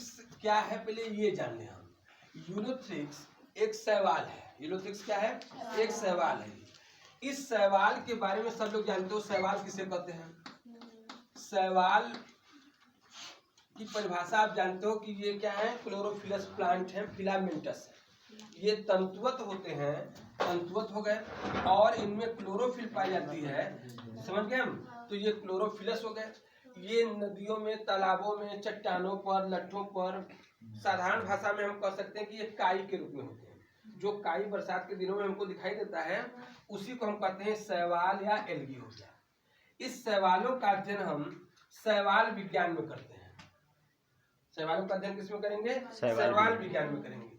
Ulothrix क्या है पहले ये जान लें हम। यूलोथ्रिक्स एक शैवाल है। यूलोथ्रिक्स क्या है? एक शैवाल है। इस शैवाल के बारे में सब लोग जानते हो। शैवाल किसे कहते हैं? शैवाल की परिभाषा आप जानते हो कि ये क्या है? क्लोरोफिलस प्लांट है, फिलामेंटस है। ये तंतुवत होते हैं, तंतुवत हो गए, और इनमें क्लोरोफिल पाई जाती है। समझ गए हम? तो ये क्लोरोफिलस हो गए। ये नदियों में, तालाबों में, चट्टानों पर, लट्ठों पर, साधारण भाषा में हम कह सकते हैं कि ये काई के रूप में होते हैं। जो काई बरसात के दिनों में हमको दिखाई देता है उसी को हम कहते हैं शैवाल या एल्गी हो गया। इस शैवालों का अध्ययन हम शैवाल विज्ञान में करते हैं। शैवालों का अध्ययन किसमें करेंगे? शैवाल विज्ञान में करेंगे।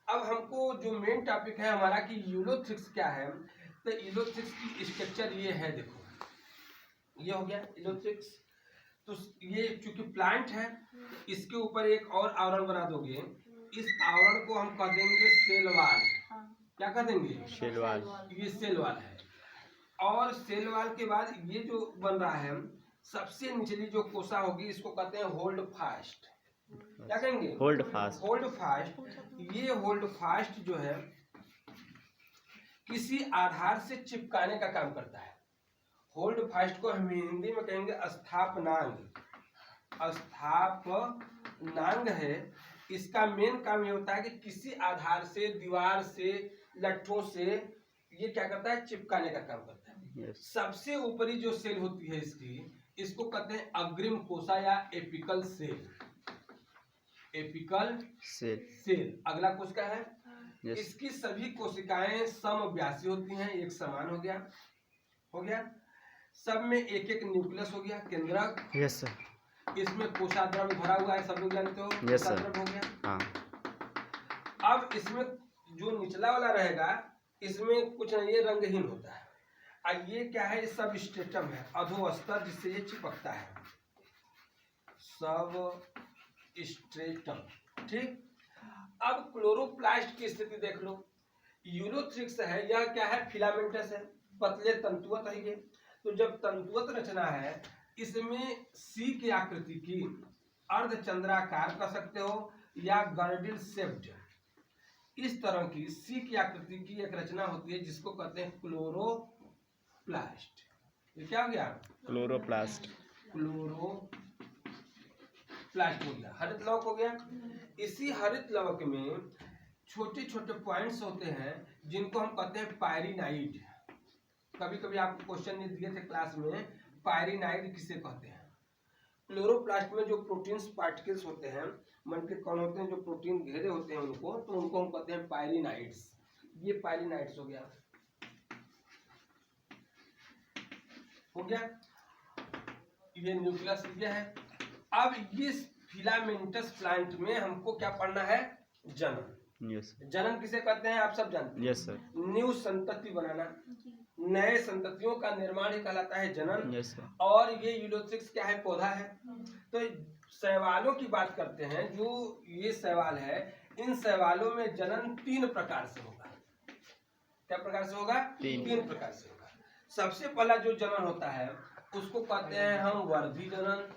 अब हमको जो मेन टॉपिक है हमारा कि यूलोथ्रिक्स क्या है, तो यूलोथ्रिक्स की स्ट्रक्चर ये है। देखो ये हो गया यूलोथ्रिक्स। तो ये चूंकि प्लांट है, इसके ऊपर एक और आवरण बना दोगे। इस आवरण को हम कह देंगे सेल वाल। क्या कह देंगे? Cell wall. ये सेल वाल है। और सेल वाल के बाद ये जो बन रहा है, सबसे निचली जो कोशा होगी इसको कहते हैं होल्ड फास्ट। क्या कहेंगे? Hold fast. Hold fast. ये होल्ड फास्ट जो है किसी आधार से चिपकाने का काम करता है। होल्ड फास्ट को हम हिंदी में कहेंगे स्थापनांग। स्थापनांग है। इसका मेन काम ये होता है कि किसी आधार से, दीवार से, लट्ठों से ये क्या करता है? चिपकाने का काम करता है। सबसे ऊपरी जो सेल होती है इसको कहते हैं अग्रिम कोशा या एपिकल सेल। एपिकल सेल अगला कोशिका है। इसकी सभी कोशिकाएं समव्यासी होती हैं, एक समान हो गया। सब में एक एक न्यूक्लियस हो गया, केंद्रक। Yes sir. इसमें कोशाद्रव्य भरा हुआ है, सब लोग जानते हो। कोशाद्रव्य हो गया। हाँ। अब इसमें जो निचला वाला रहेगा इसमें कुछ नहीं, ये रंगहीन होता है। अब ये क्या है? सब स्ट्रेटम है, अधोस्तर, जिससे ये चिपकता है। सब स्ट्रेटम। ठीक। अब क्लोरोप्लास्ट की स्थिति देख लो। यूलोथ्रिक्स है, यह क्या है? फिलामेंटस है, पतले तंतुवत है ये। तो जब तंतुवत रचना है, इसमें सी की आकृति की अर्धचंद्राकार कह सकते हो या गर्डिल शेप्ड, इस तरह की सी की आकृति की एक रचना होती है जिसको कहते हैं क्लोरोप्लास्ट। ये क्या हो गया? क्लोरोप्लास्ट। प्लास्ट हो गया, हरित लवक हो गया। इसी हरित लवक में छोटे छोटे पॉइंट्स होते हैं जिनको हम कहते हैं पायरिनाइड। कभी कभी आपको क्वेश्चन दिए थे क्लास में, पायरिनाइड किसे कहते हैं? क्लोरोप्लास्ट में जो प्रोटीन्स पार्टिकल्स होते हैं, मन के कण होते हैं, जो प्रोटीन घेरे होते हैं उनको, तो उनको हम कहते हैं पायरिनाइड्स। ये पायरिनाइड्स हो गया। ये न्यूक्लियस ये है। अब इस फिलामेंटस प्लांट में हमको क्या पढ़ना है? जनन। यस। जनन किसे कहते हैं? आप सब जानते हैं। Yes sir. न्यू संतति बनाना, नए संततियों का निर्माण ही कहलाता है जनन। Yes sir. और ये यूलोथ्रिक्स क्या है? पौधा है। तो शैवालों की बात करते हैं। जो ये शैवाल है, इन शैवालों में जनन 3 प्रकार से होगा। क्या प्रकार से होगा? 3 प्रकार से होगा। सबसे पहला जो जनन होता है उसको कहते हैं हम वर्धी जनन।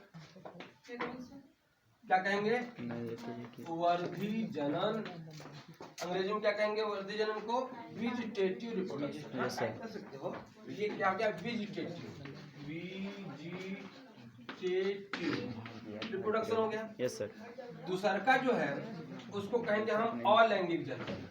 क्या कहेंगे? वर्धी जनन। अंग्रेजी में क्या कहेंगे वर्धी जनन को? Vegetative reproduction. कह सकते हो। ये क्या हो गया? वेजिटेटिव रिप्रोडक्शन हो गया। Yes sir. दूसरा का जो है उसको कहेंगे हम अलैंगिक जनन।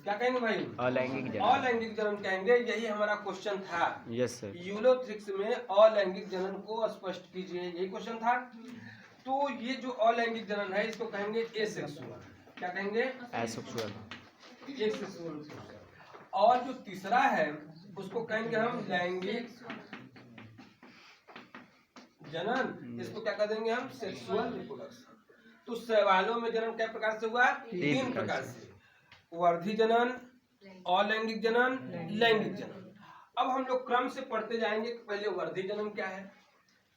क्या कहेंगे भाई? अलैंगिक जनन। अलैंगिक जनन कहेंगे। यही हमारा क्वेश्चन था। Yes sir. यूलोथ्रिक्स में अलैंगिक जनन को स्पष्ट कीजिए, यही क्वेश्चन था। तो ये जो अलैंगिक जनन है इसको कहेंगे एसेक्सुअल। क्या कहेंगे? एसेक्सुअल। और जो तीसरा है उसको कहेंगे हम लैंगिक जनन। इसको क्या कर देंगे हम? Sexual reproduction. तो शैवालों में जनन क्या प्रकार से हुआ? 3 प्रकार से। वर्धी जनन, अलैंगिक जनन, लैंगिक जनन। अब हम लोग क्रम से पढ़ते जाएंगे। पहले वर्धी जनन क्या है,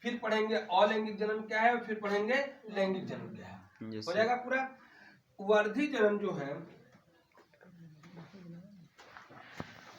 फिर पढ़ेंगे अलैंगिक जनन क्या है, और फिर पढ़ेंगे लैंगिक जनन क्या है। हो जाएगा पूरा। वर्धी जनन जो है